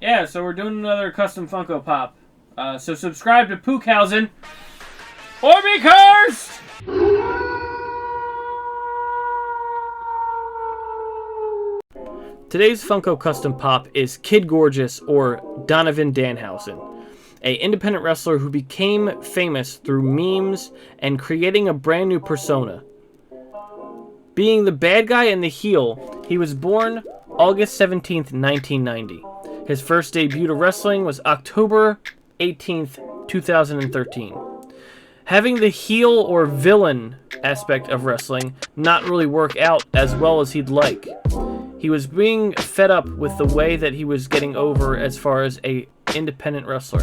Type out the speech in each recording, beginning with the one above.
Yeah, so we're doing another custom Funko Pop. So subscribe to Pookhausen or be cursed! Today's Funko Custom Pop is Kid Gorgeous, or Donovan Danhausen, an independent wrestler who became famous through memes and creating a brand new persona. Being the bad guy and the heel, he was born August 17th, 1990. His first debut to wrestling was October 18th, 2013. Having the heel or villain aspect of wrestling not really work out as well as he'd like. He was being fed up with the way that he was getting over as far as a independent wrestler.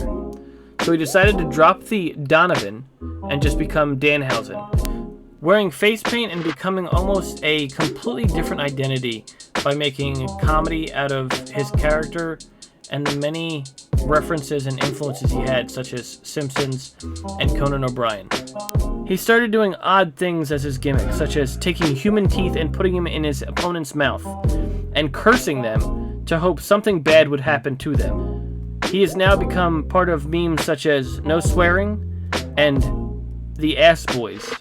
So he decided to drop the Donovan and just become Danhausen, wearing face paint and becoming almost a completely different identity by making comedy out of his character and the many references and influences he had, such as Simpsons and Conan O'Brien. He started doing odd things as his gimmick, such as taking human teeth and putting them in his opponent's mouth, and cursing them to hope something bad would happen to them. He has now become part of memes such as No Swearing and The Ass Boys.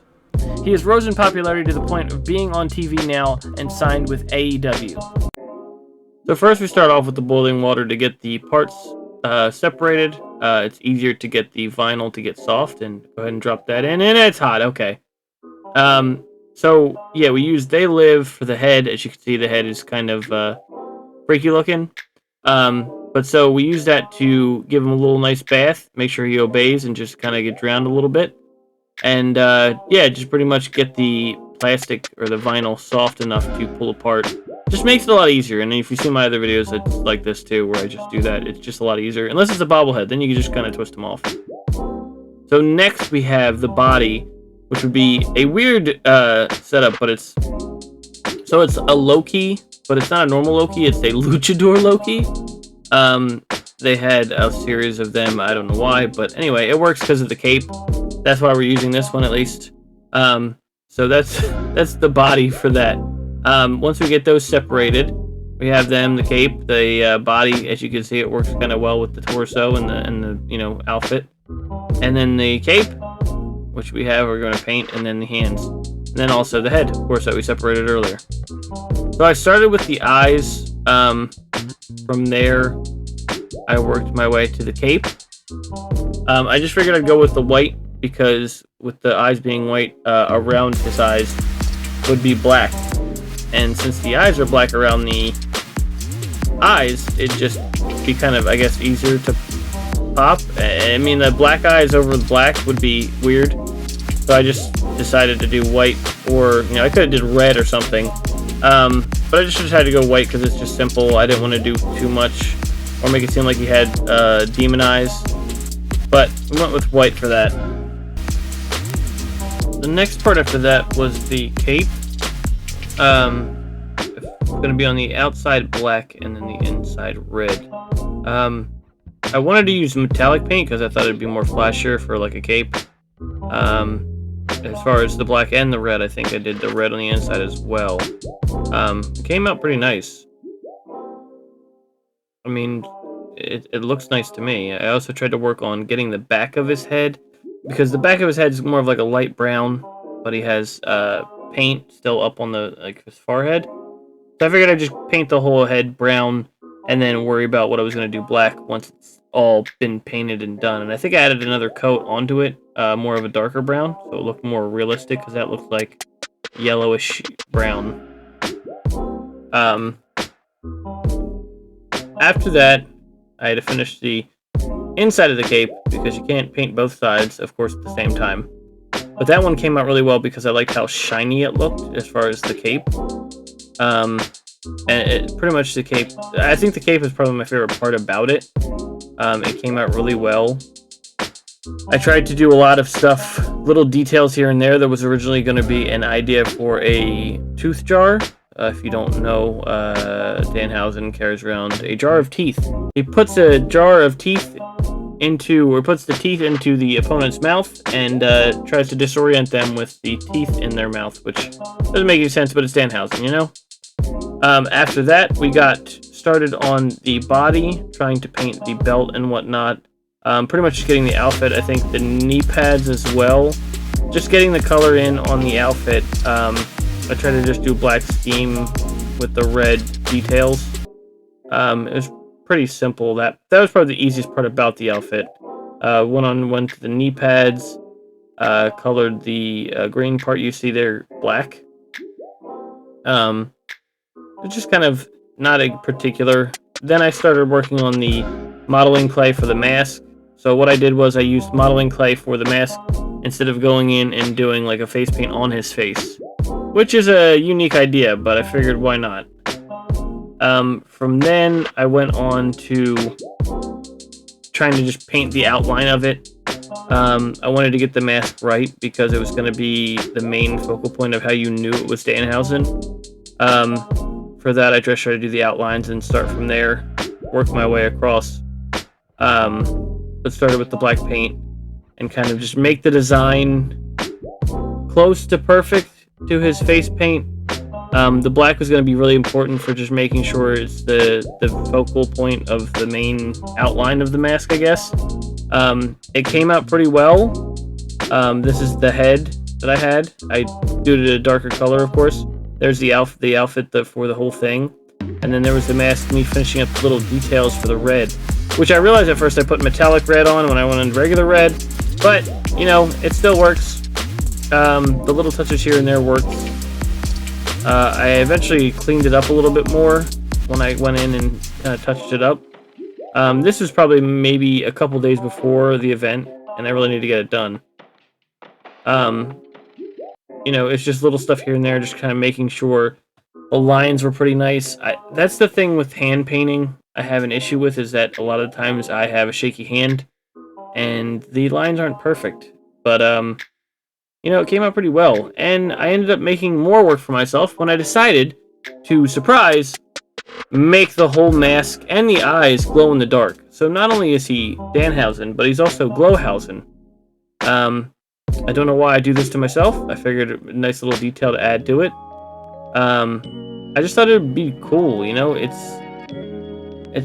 He has risen in popularity to the point of being on TV now and signed with AEW. So first we start off with the boiling water to get the parts separated. It's easier to get the vinyl to get soft, and go ahead and drop that in, and it's hot, okay. So yeah, we use They Live for the head. As you can see, the head is kind of freaky looking. But so we use that to give him a little nice bath, make sure he obeys and just kind of get drowned a little bit. And yeah, just pretty much get the plastic or the vinyl soft enough to pull apart. Just makes it a lot easier. And if you see my other videos, it's like this too, where I just do that. It's just a lot easier. Unless it's a bobblehead, then you can just kind of twist them off. So next we have the body, which would be a weird setup, but it's a Loki, but it's not a normal Loki. It's a luchador Loki. They had a series of them. I don't know why, but anyway, it works because of the cape. That's why we're using this one at least. So that's the body for that. Once we get those separated, we have them, the cape, the body. As you can see, it works kind of well with the torso and the outfit. And then the cape, which we're going to paint, and then the hands. And then also the head, of course, that we separated earlier. So I started with the eyes. From there, I worked my way to the cape. I just figured I'd go with the white, because with the eyes being white, around his eyes would be black. And since the eyes are black around the eyes, it'd just be kind of, I guess, easier to pop. I mean, the black eyes over the black would be weird. So I just decided to do white, or, I could have did red or something. But I just decided to go white because it's just simple. I didn't want to do too much or make it seem like he had demon eyes. But we went with white for that. The next part after that was the cape. It's going to be on the outside black and then the inside red. I wanted to use metallic paint because I thought it'd be more flashier for like a cape. As far as the black and the red, I think I did the red on the inside as well. It came out pretty nice. I mean, it looks nice to me. I also tried to work on getting the back of his head, because the back of his head is more of like a light brown, but he has paint still up on his forehead. So I figured I'd just paint the whole head brown and then worry about what I was going to do black once it's all been painted and done. And I think I added another coat onto it, more of a darker brown, so it looked more realistic, because that looked like yellowish brown. After that, I had to finish the inside of the cape, because you can't paint both sides, of course, at the same time. But that one came out really well because I liked how shiny it looked as far as the cape. And pretty much the cape, I think the cape is probably my favorite part about it. It came out really well. I tried to do a lot of stuff, little details here and there. There was originally going to be an idea for a tooth jar. If you don't know, Danhausen carries around a jar of teeth. He puts a jar of teeth puts the teeth into the opponent's mouth and tries to disorient them with the teeth in their mouth, which doesn't make any sense, but it's Danhausen, After that, we got started on the body, trying to paint the belt and whatnot. Pretty much just getting the outfit, I think the knee pads as well. Just getting the color in on the outfit. I tried to just do black scheme with the red details. It was pretty simple. That was probably the easiest part about the outfit. Went to the knee pads, colored the green part you see there black. It's just kind of not a particular. Then I started working on the modeling clay for the mask. So what I did was I used modeling clay for the mask instead of going in and doing like a face paint on his face, which is a unique idea, but I figured why not. From then I went on to trying to just paint the outline of it. I wanted to get the mask right because it was going to be the main focal point of how you knew it was Danhausen. For that, I just tried to do the outlines and start from there, work my way across. But started with the black paint and kind of just make the design close to perfect to his face paint. The black was going to be really important for just making sure it's the focal point of the main outline of the mask, I guess. It came out pretty well. This is the head that I had. I did it a darker color, of course. There's the outfit for the whole thing. And then there was the mask, me finishing up the little details for the red, which I realized at first I put metallic red on when I went into regular red, but, you know, it still works. The little touches here and there worked. I eventually cleaned it up a little bit more when I went in and kind of touched it up. This was probably maybe a couple days before the event, and I really need to get it done. You know, it's just little stuff here and there, just kind of making sure the lines were pretty nice. That's the thing with hand painting I have an issue with, is that a lot of times I have a shaky hand, and the lines aren't perfect. But, you know, it came out pretty well, and I ended up making more work for myself when I decided to, surprise, make the whole mask and the eyes glow in the dark. So not only is he Danhausen, but he's also Glowhausen. I don't know why I do this to myself. I figured a nice little detail to add to it. I just thought it would be cool, you know? It's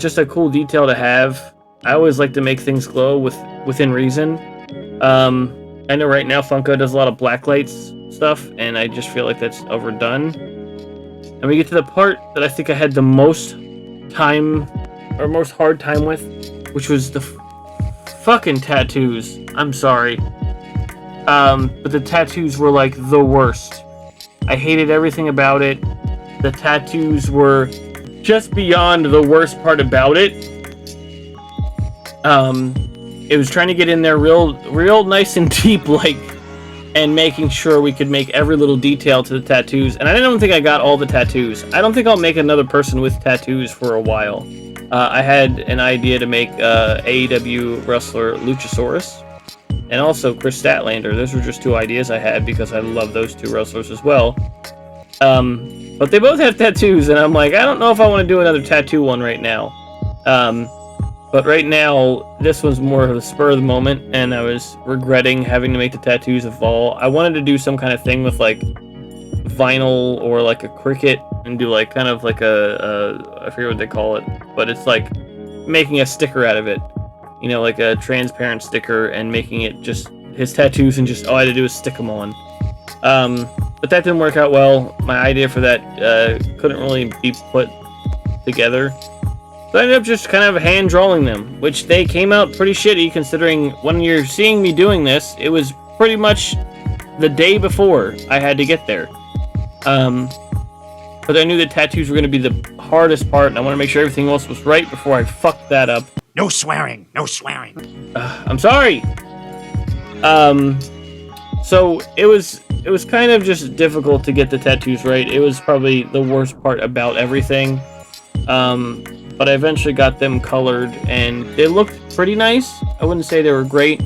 just a cool detail to have. I always like to make things glow within reason. I know right now Funko does a lot of blacklights stuff, and I just feel like that's overdone. And we get to the part that I think I had the most time, or most hard time with, which was the fucking tattoos. I'm sorry. But the tattoos were like the worst. I hated everything about it. The tattoos were just beyond the worst part about it. It was trying to get in there real nice and deep, like, and making sure we could make every little detail to the tattoos. And I don't think I got all the tattoos. I don't think I'll make another person with tattoos for a while. I had an idea to make AEW wrestler Luchasaurus, and also Chris Statlander. Those were just two ideas I had because I love those two wrestlers as well. But they both have tattoos, and I'm like, I don't know if I want to do another tattoo one right now. But right now, this was more of a spur of the moment, and I was regretting having to make the tattoos of all. I wanted to do some kind of thing with, like, vinyl or, like, a cricket, and do, like, kind of like I forget what they call it, but it's like making a sticker out of it. You know, like a transparent sticker, and making it just his tattoos, and just all I had to do was stick them on. But that didn't work out well. My idea for that couldn't really be put together. So I ended up just kind of hand drawing them, which they came out pretty shitty, considering when you're seeing me doing this, it was pretty much the day before I had to get there. But I knew the tattoos were going to be the hardest part, and I want to make sure everything else was right before I fucked that up. No swearing, no swearing. I'm sorry. So it was kind of just difficult to get the tattoos right. It was probably the worst part about everything. But I eventually got them colored, and they looked pretty nice. I wouldn't say they were great.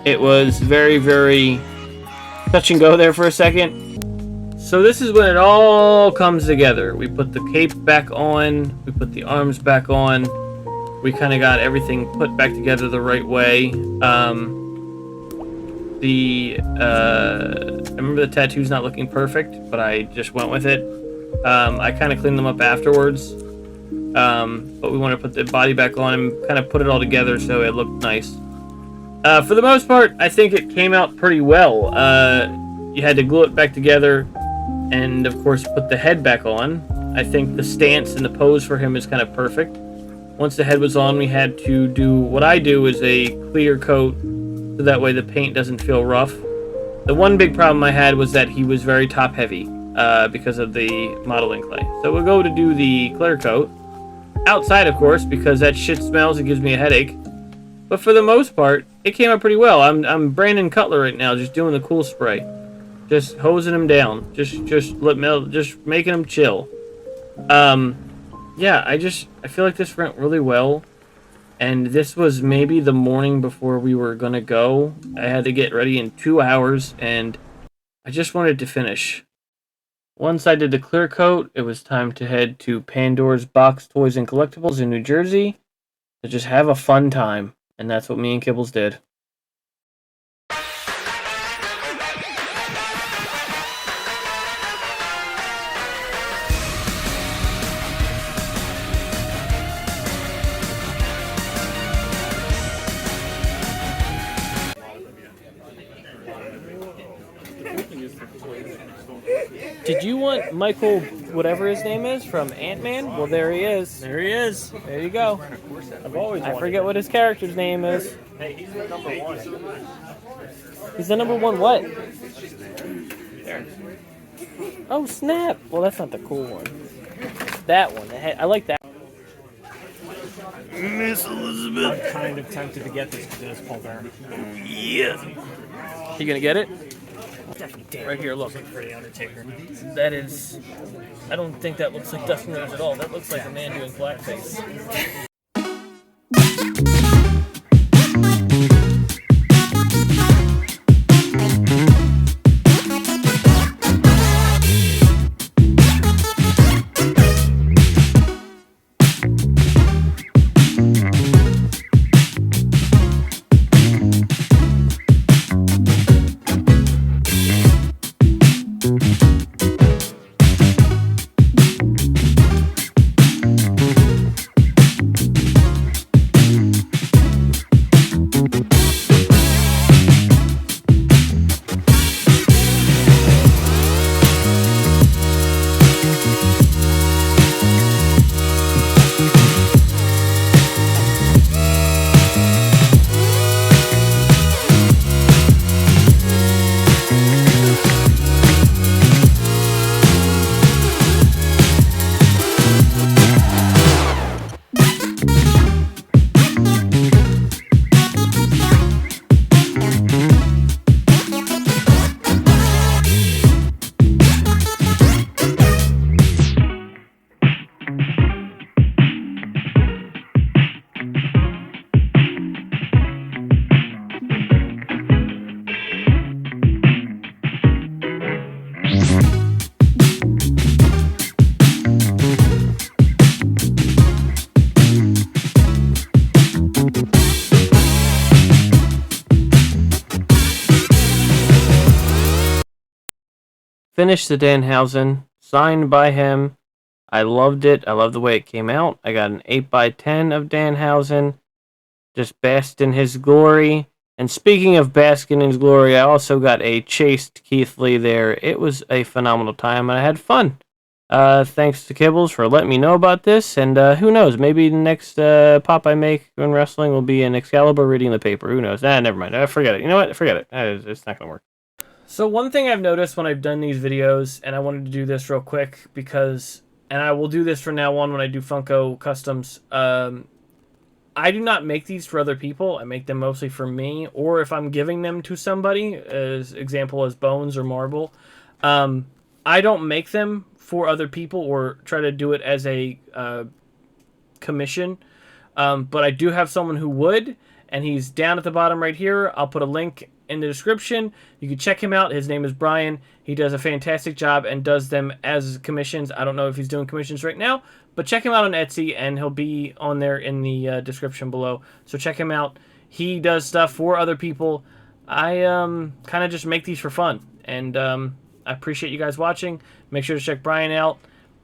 It was very, very touch and go there for a second. So this is when it all comes together. We put the cape back on, we put the arms back on, we kind of got everything put back together the right way. I remember the tattoos not looking perfect, but I just went with it. I kind of cleaned them up afterwards. But we want to put the body back on and kind of put it all together so it looked nice. For the most part, I think it came out pretty well. You had to glue it back together and, of course, put the head back on. I think the stance and the pose for him is kind of perfect. Once the head was on, we had to do what I do is a clear coat so that way the paint doesn't feel rough. The one big problem I had was that he was very top heavy because of the modeling clay. So we'll go to do the clear coat. Outside, of course, because that shit smells and gives me a headache. But for the most part, it came out pretty well. I'm Brandon Cutler right now, just doing the cool spray. Just hosing him down. Just making him chill. Yeah, I feel like this went really well. And this was maybe the morning before we were gonna go. I had to get ready in 2 hours, and I just wanted to finish. Once I did the clear coat, it was time to head to Pandoras Box Toys and Collectibles in New Jersey to just have a fun time. And that's what me and Kibbles did. Did you want Michael, whatever his name is, from Ant-Man? Well, there he is. There he is. There you go. I've always I forget what his character's name is. Hey, he's the number one. He's the number one what? Oh, snap. Well, that's not the cool one. That one. I like that. Miss Elizabeth. I'm kind of tempted to get this because it is Paul Bear. Yes. You gonna get it? Definitely Right here, look. for the Undertaker. That is... I don't think that looks like Dustin Rhodes at all. That looks like a man doing blackface. Finished the Danhausen, signed by him. I loved it. I love the way it came out. I got an 8x10 of Danhausen. Just basked in his glory. And speaking of basking in his glory, I also got a chased Keith Lee there. It was a phenomenal time, and I had fun. Thanks to Kibbles for letting me know about this. And who knows, maybe the next pop I make in wrestling will be an Excalibur reading the paper. Who knows? Never mind. Forget it. You know what? Forget it. It's not going to work. So one thing I've noticed when I've done these videos, and I wanted to do this real quick because, and I will do this from now on when I do Funko Customs, I do not make these for other people. I make them mostly for me, or if I'm giving them to somebody, as example as Bones or Marble, I don't make them for other people or try to do it as a commission, but I do have someone who would, and he's down at the bottom right here. I'll put a link in the description. You can check him out. His name is Brian. He does a fantastic job and does them as commissions. I don't know if he's doing commissions right now, but check him out on Etsy, and he'll be on there in the description below. So check him out. He does stuff for other people. I kind of just make these for fun, and I appreciate you guys watching. Make sure to check Brian out.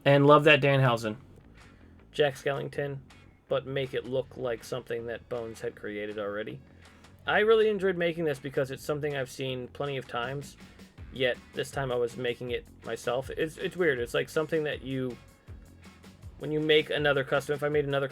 And love that Danhausen. Jack Skellington, but make it look like something that Bones had created already. I really enjoyed making this because it's something I've seen plenty of times, yet this time I was making it myself. It's weird. It's like something that when you make another custom, if I made another custom